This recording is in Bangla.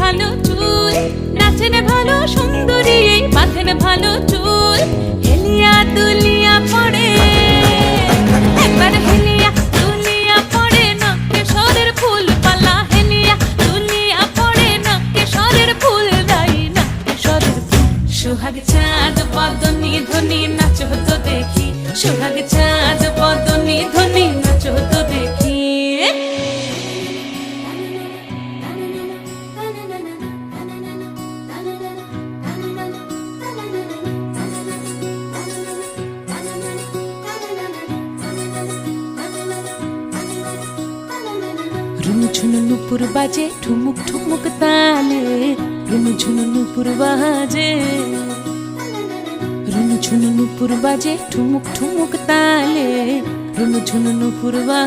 ভালো চুল, নাচেন ভালো সুন্দরী, মাথেন ভালো চুল, হেলিয়া দুলিয়া পড়ে, একবার হেলিয়া দুলিয়া পড়ে, নকেশ্বরের ফুল পালা হেলিয়া দুলিয়া পড়ে, নকেশ্বরের ফুল দাই নকেশ্বরের ফুল। সোহাগ চাঁদ বদনি ধ্বনি নাচো তো দেখি, সোহাগ চাঁদ বদনি ধ্বনি নাচো তো দেখি। ঝুনু নুপুর বাজে ঠুমুক ঠুমুক তালে, ঝুনু নুপুর বাজে, ঝুনু নুপুর বাজে ঠুমুক ঠুমুক তালে, ঝুনু নুপুর বাজে।